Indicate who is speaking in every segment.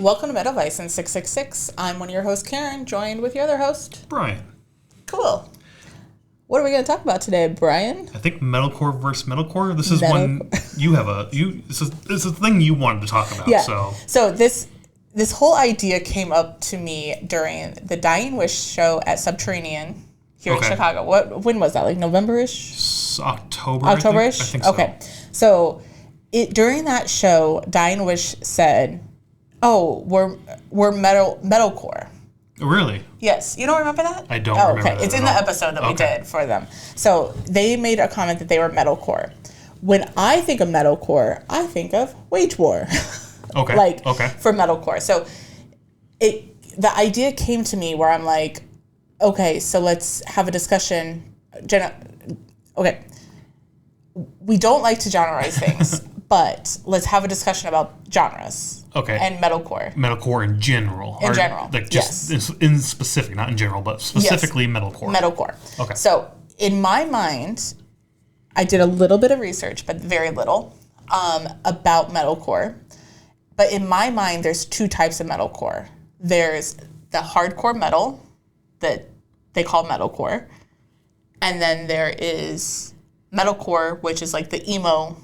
Speaker 1: Welcome to MetalVice in 666. I'm one of your hosts, Karen, joined with your other host,
Speaker 2: Brian.
Speaker 1: Cool. What are we going to talk about today, Brian?
Speaker 2: I think metalcore versus metalcore. This is one you have this is a thing you wanted to talk about.
Speaker 1: Yeah.
Speaker 2: So
Speaker 1: this whole idea came up to me during the Dying Wish show at Subterranean here in Chicago. When was that? Like November-ish?
Speaker 2: October-ish? I think so.
Speaker 1: Okay. So during that show, Dying Wish said, "Oh, we're metalcore."
Speaker 2: Really?
Speaker 1: Yes. You don't remember that?
Speaker 2: I don't remember that.
Speaker 1: It's in the episode that we did for them. So they made a comment that they were metalcore. When I think of metalcore, I think of Wage War. For metalcore. So the idea came to me where I'm like, okay, so let's have a discussion. Okay. We don't like to genreize things, but let's have a discussion about genres.
Speaker 2: Okay.
Speaker 1: And metalcore.
Speaker 2: Metalcore in general. Like just in specific, not in general, but specifically metalcore.
Speaker 1: Metalcore.
Speaker 2: Okay.
Speaker 1: So in my mind, I did a little bit of research, but very little, about metalcore. But in my mind, there's two types of metalcore. There's the hardcore metal that they call metalcore. And then there is metalcore, which is like the emo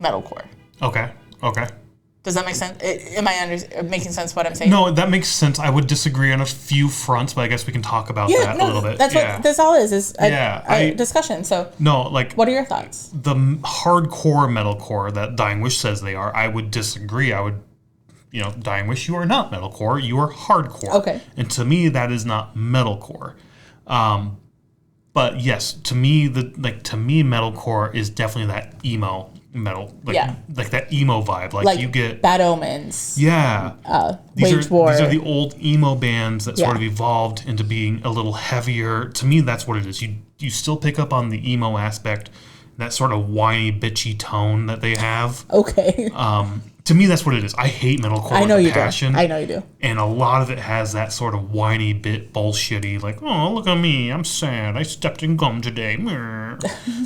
Speaker 1: metalcore.
Speaker 2: Okay.
Speaker 1: Does that make sense? Am I making sense what I'm saying?
Speaker 2: No, that makes sense. I would disagree on a few fronts, but I guess we can talk about that a little bit.
Speaker 1: That's what this all is a discussion. So what are your thoughts?
Speaker 2: The hardcore metalcore that Dying Wish says they are, I would disagree. Dying Wish, you are not metalcore, you are hardcore.
Speaker 1: Okay.
Speaker 2: And to me, that is not metalcore. But yes, to me, metalcore is definitely that emo metal, like that emo vibe. Like you get
Speaker 1: Bad Omens.
Speaker 2: Yeah.
Speaker 1: Wage War.
Speaker 2: These are the old emo bands that sort of evolved into being a little heavier. To me, that's what it is. You still pick up on the emo aspect, that sort of whiny, bitchy tone that they have.
Speaker 1: Okay.
Speaker 2: To me, that's what it is. I hate metalcore with passion.
Speaker 1: I know you do.
Speaker 2: And a lot of it has that sort of whiny bit bullshitty, like, oh, look at me, I'm sad, I stepped in gum today.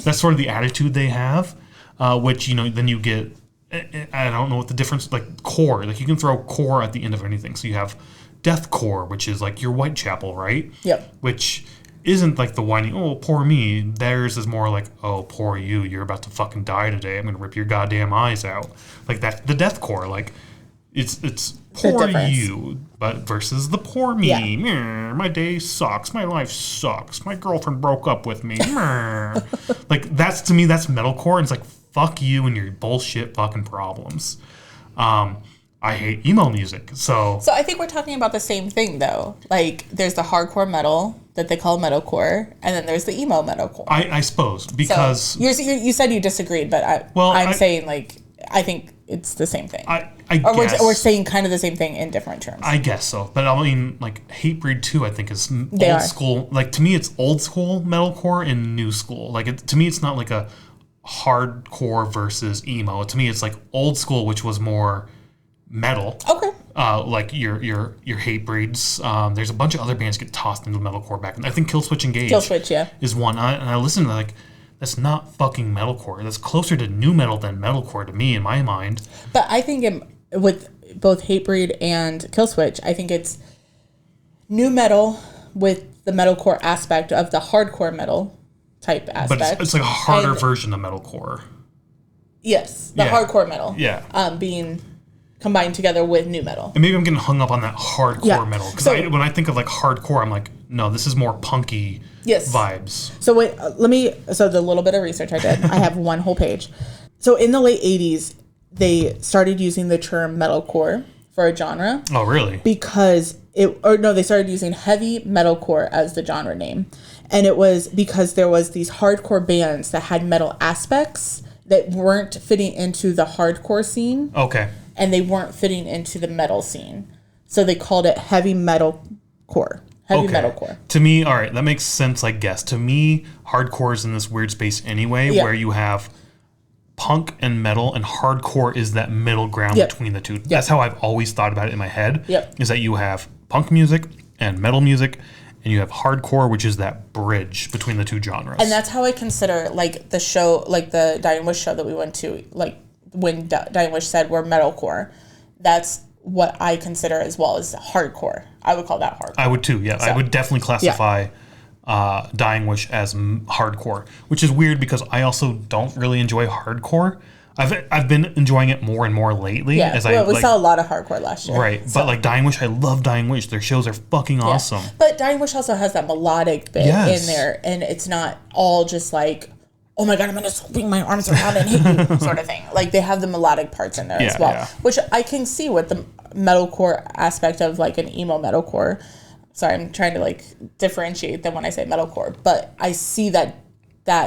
Speaker 2: That's sort of the attitude they have, which, then you get, I don't know what the difference, like core, like you can throw core at the end of anything. So you have deathcore, which is like your Whitechapel, right?
Speaker 1: Yep.
Speaker 2: Which isn't like the whiny, oh, poor me. Theirs is more like, oh, poor you. You're about to fucking die today. I'm going to rip your goddamn eyes out. Like that's the deathcore. Like it's poor you, but versus the poor me. Yeah. My day sucks. My life sucks. My girlfriend broke up with me. Like that's, to me, that's metalcore. And it's like, fuck you and your bullshit fucking problems. I hate emo music. So
Speaker 1: I think we're talking about the same thing, though. Like, there's the hardcore metal that they call metalcore, and then there's the emo metalcore.
Speaker 2: I suppose, because...
Speaker 1: So you said you disagreed, but I'm saying, like, I think it's the same thing.
Speaker 2: I guess.
Speaker 1: We're saying kind of the same thing in different terms.
Speaker 2: I guess so. But, I mean, like, Hatebreed 2, I think, is old school. Like, to me, it's old school metalcore and new school. Like, to me, it's not like a hardcore versus emo. To me, it's like old school, which was more... metal.
Speaker 1: Okay.
Speaker 2: Like your Hatebreeds. There's a bunch of other bands get tossed into metalcore back. I think Killswitch Engage. Is one. And I listen to that, like, that's not fucking metalcore. That's closer to new metal than metalcore to me in my mind.
Speaker 1: But I think with both Hatebreed and Killswitch, I think it's new metal with the metalcore aspect of the hardcore metal type aspect.
Speaker 2: But it's like a harder version of metalcore.
Speaker 1: Yes, the hardcore metal.
Speaker 2: Yeah.
Speaker 1: Being combined together with new metal.
Speaker 2: And maybe I'm getting hung up on that hardcore metal. Because when I think of like hardcore, I'm like, no, this is more punky vibes.
Speaker 1: So the little bit of research I did, I have one whole page. So in the late 80s, they started using the term metalcore for a genre.
Speaker 2: Oh, really?
Speaker 1: Because they started using heavy metalcore as the genre name. And it was because there was these hardcore bands that had metal aspects that weren't fitting into the hardcore scene.
Speaker 2: Okay.
Speaker 1: And they weren't fitting into the metal scene. So they called it heavy metalcore. Metalcore.
Speaker 2: To me, all right, that makes sense, I guess. To me, hardcore is in this weird space anyway, where you have punk and metal, and hardcore is that middle ground between the two. That's how I've always thought about it in my head, is that you have punk music and metal music, and you have hardcore, which is that bridge between the two genres.
Speaker 1: And that's how I consider, like, the show, like the Dying Wish show that we went to, like, when Dying Wish said we're metalcore, that's what I consider as well as hardcore. I would call that hardcore.
Speaker 2: I would too, yeah. So, I would definitely classify Dying Wish as hardcore, which is weird because I also don't really enjoy hardcore. I've been enjoying it more and more lately.
Speaker 1: Yeah, we saw a lot of hardcore last year.
Speaker 2: Right, so. But like Dying Wish, I love Dying Wish. Their shows are fucking awesome.
Speaker 1: But Dying Wish also has that melodic bit in there, and it's not all just like, oh my god, I'm gonna swing my arms around and hit you sort of thing. Like they have the melodic parts in there as well, which I can see with the metalcore aspect of like an emo metalcore. Sorry, I'm trying to like differentiate them when I say metalcore, but I see that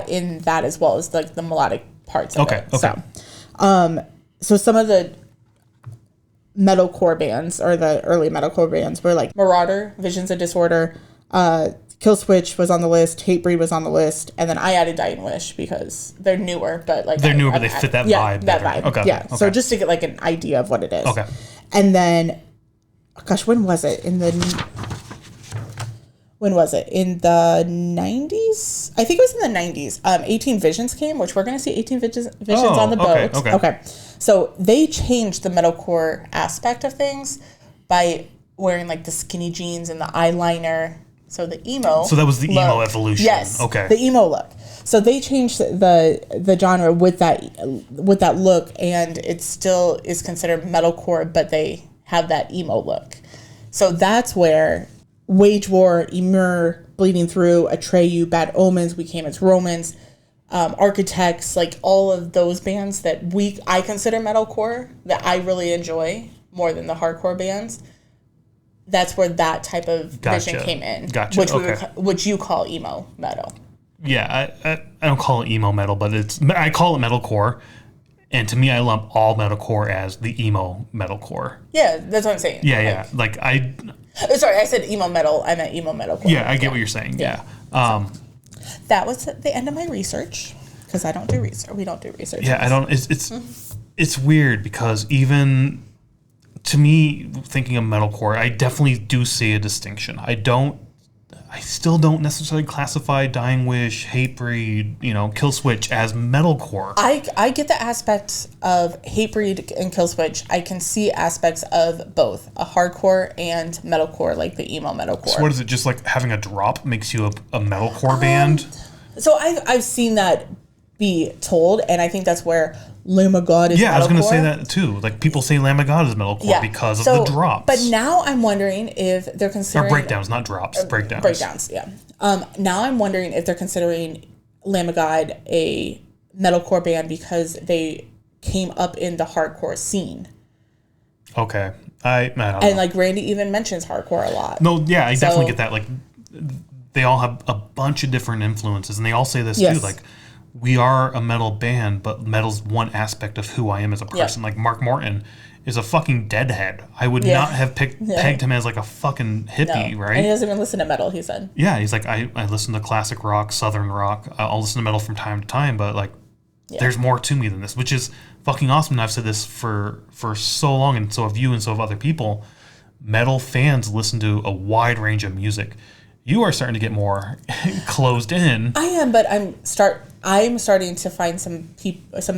Speaker 1: in that as well as like the melodic parts of it. Okay. So some of the metalcore bands or the early metalcore bands were like Marauder, Visions of Disorder, Killswitch was on the list, Hatebreed was on the list, and then I added Dying Wish because they're newer, but like
Speaker 2: they fit that vibe.
Speaker 1: That vibe. Okay. Yeah. Okay. So just to get like an idea of what it is. Okay. And then, gosh, when was it? In the 90s? I think it was in the 90s. 18 Visions came, which we're going to see 18 Visions on the boat. Okay. So they changed the metalcore aspect of things by wearing like the skinny jeans and the eyeliner. So the emo.
Speaker 2: So that was the emo evolution.
Speaker 1: Yes. Okay. The emo look. So they changed the genre with that look, and it still is considered metalcore, but they have that emo look. So that's where Wage War, Emir, Bleeding Through, Atreyu, Bad Omens, We Came as Romans, Architects, like all of those bands that I consider metalcore, that I really enjoy more than the hardcore bands. That's where that type of vision came in, which you call emo metal.
Speaker 2: Yeah, I don't call it emo metal, but I call it metalcore. And to me, I lump all metalcore as the emo metalcore.
Speaker 1: Yeah, that's what I'm saying.
Speaker 2: Yeah,
Speaker 1: like sorry, I said emo metal. I meant emo metalcore.
Speaker 2: Yeah, I get what you're saying. Yeah.
Speaker 1: That was the end of my research because I don't do research. We don't do research.
Speaker 2: Yeah, I don't. It's weird because even to me, thinking of metalcore, I definitely do see a distinction. I still don't necessarily classify Dying Wish, Hatebreed, Killswitch as metalcore.
Speaker 1: I get the aspect of Hatebreed and Killswitch. I can see aspects of both a hardcore and metalcore, like the emo metalcore.
Speaker 2: So what is it? Just like having a drop makes you a metalcore band?
Speaker 1: So I've seen that be told, and I think that's where Lamb of God is metalcore.
Speaker 2: I was going to say that too. Like people say Lamb of God is metalcore because of the drops.
Speaker 1: But now I'm wondering if they're considering...
Speaker 2: Or breakdowns, not drops, breakdowns.
Speaker 1: Breakdowns, yeah. Now I'm wondering if they're considering Lamb of God a metalcore band because they came up in the hardcore scene.
Speaker 2: Okay. I don't know.
Speaker 1: And like Randy even mentions hardcore a lot.
Speaker 2: No, yeah, I definitely get that. Like they all have a bunch of different influences, and they all say this too, like, we are a metal band, but metal's one aspect of who I am as a person. Like Mark Morton is a fucking deadhead. I would not have pegged him as like a fucking hippie, right?
Speaker 1: And he doesn't even listen to metal, he said.
Speaker 2: Yeah, he's like, I listen to classic rock, southern rock. I'll listen to metal from time to time, but like, there's more to me than this, which is fucking awesome. And I've said this for so long, and so have you, and so have other people. Metal fans listen to a wide range of music. You are starting to get more closed in. I am, but I'm starting to find some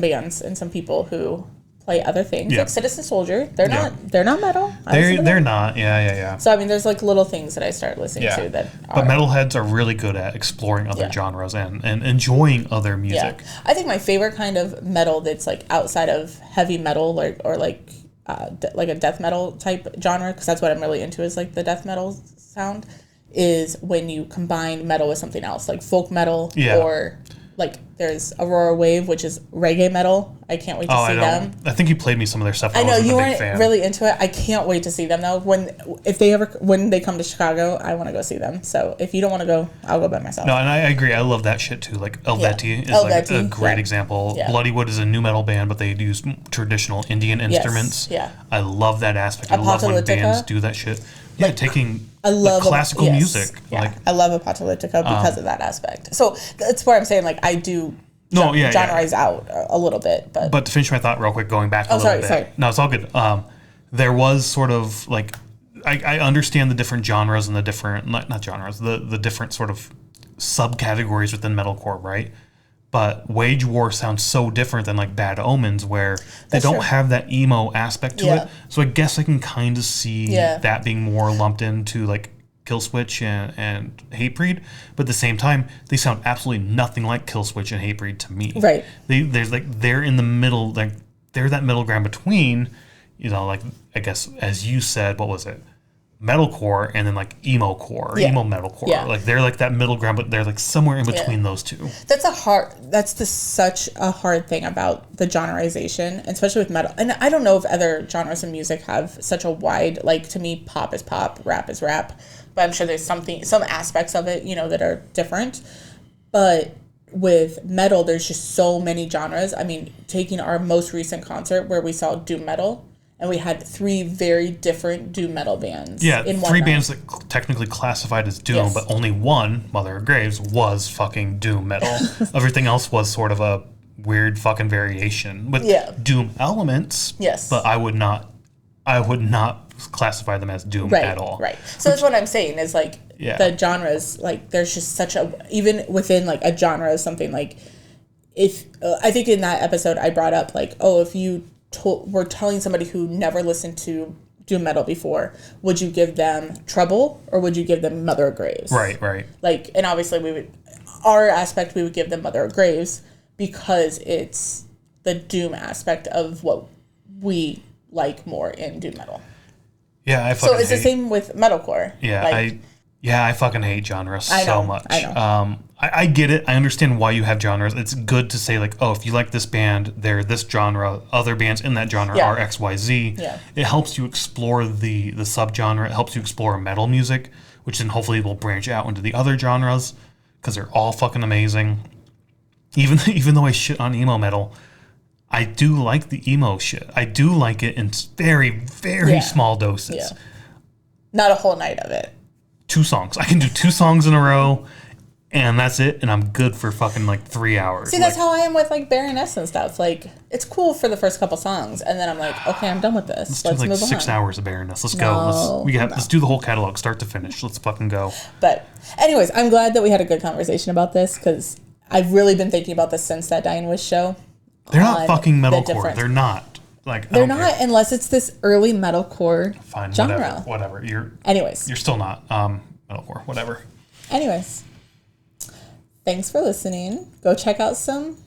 Speaker 2: bands and some people who play other things, like Citizen Soldier. They're not metal. They're not. Yeah.
Speaker 1: So I mean, there's like little things that I start listening to that.
Speaker 2: But metalheads are really good at exploring other genres and enjoying other music.
Speaker 1: Yeah. I think my favorite kind of metal that's like outside of heavy metal or like a death metal type genre, because that's what I'm really into, is like the death metal sound, is when you combine metal with something else, like folk metal or like there's Aurora Wave, which is reggae metal. I can't wait to see them.
Speaker 2: I think you played me some of their stuff.
Speaker 1: I know you weren't really into it. I can't wait to see them though. When they come to Chicago, I want to go see them. So if you don't want to go, I'll go by myself.
Speaker 2: No, and I agree. I love that shit too. Like Helvetii is like a great example. Yeah. Bloodywood is a new metal band, but they use traditional Indian instruments.
Speaker 1: Yeah.
Speaker 2: I love that aspect. I love when bands do that shit. Yeah, I love classical music.
Speaker 1: Yeah, like, I love Apocalyptica because of that aspect. So that's where I'm saying, like, I do genreize out a little bit. But
Speaker 2: to finish my thought real quick, going back a little bit. Sorry. No, it's all good. There was sort of, like, I understand the different genres and the different, not genres, the different sort of subcategories within metalcore, right? But Wage War sounds so different than like Bad Omens, where they don't have that emo aspect to it. So I guess I can kind of see that being more lumped into like Killswitch and Hatebreed. But at the same time, they sound absolutely nothing like Killswitch and Hatebreed to me.
Speaker 1: Right.
Speaker 2: They're in the middle, like they're that middle ground between, you know, like I guess as you said, what was it? Metalcore and then like emo core, emo metalcore. Yeah. Like they're like that middle ground, but they're like somewhere in between those two.
Speaker 1: That's such a hard thing about the genreization, especially with metal. And I don't know if other genres of music have such a wide, like to me, pop is pop, rap is rap. But I'm sure there's some aspects of it, you know, that are different. But with metal, there's just so many genres. I mean, taking our most recent concert where we saw doom metal, and we had 3 very different doom metal bands.
Speaker 2: Yeah, in 3 bands that technically classified as doom, but only one, Mother of Graves, was fucking doom metal. Everything else was sort of a weird fucking variation with doom elements. Yes, but I would not classify them as doom at all.
Speaker 1: Right. So that's what I'm saying is like the genres. Like there's just such a, even within like a genre of something, like if I think in that episode I brought up like, oh, if you were telling somebody who never listened to doom metal before, would you give them Trouble or would you give them Mother of Graves?
Speaker 2: Right.
Speaker 1: Like, and obviously we would give them Mother of Graves because it's the doom aspect of what we like more in doom metal.
Speaker 2: Yeah,
Speaker 1: the same with metalcore.
Speaker 2: Yeah, I fucking hate genres so much. I know. I get it. I understand why you have genres. It's good to say like, oh, if you like this band, they're this genre. Other bands in that genre are X, Y, Z. Yeah. It helps you explore the subgenre. It helps you explore metal music, which then hopefully will branch out into the other genres because they're all fucking amazing. Even though I shit on emo metal, I do like the emo shit. I do like it in very, very small doses. Yeah.
Speaker 1: Not a whole night of it.
Speaker 2: 2 songs. I can do 2 songs in a row, and that's it, and I'm good for fucking like 3 hours.
Speaker 1: See, that's how I am with like Baroness and stuff. Like, it's cool for the first couple songs, and then I'm like, okay, I'm done with this. Let's
Speaker 2: do like
Speaker 1: move
Speaker 2: 6 hours of Baroness. Let's go. Let's do the whole catalog, start to finish. Let's fucking go.
Speaker 1: But, anyways, I'm glad that we had a good conversation about this because I've really been thinking about this since that Dying Wish show.
Speaker 2: They're not fucking metalcore. They're not. Like
Speaker 1: they're not unless it's this early metalcore genre.
Speaker 2: Whatever. You're still not metalcore. Whatever.
Speaker 1: Anyways, thanks for listening. Go check out some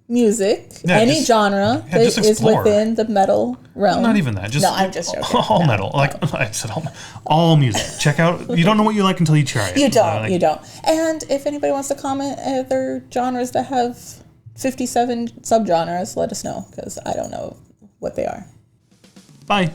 Speaker 1: music. Any genre that is within the metal realm.
Speaker 2: Not even that. Just
Speaker 1: I'm just joking.
Speaker 2: All metal. Like I said, all music. Check out. You don't know what you like until you try it.
Speaker 1: You don't. And if anybody wants to comment other genres that have 57 subgenres, let us know because I don't know what they are.
Speaker 2: Bye.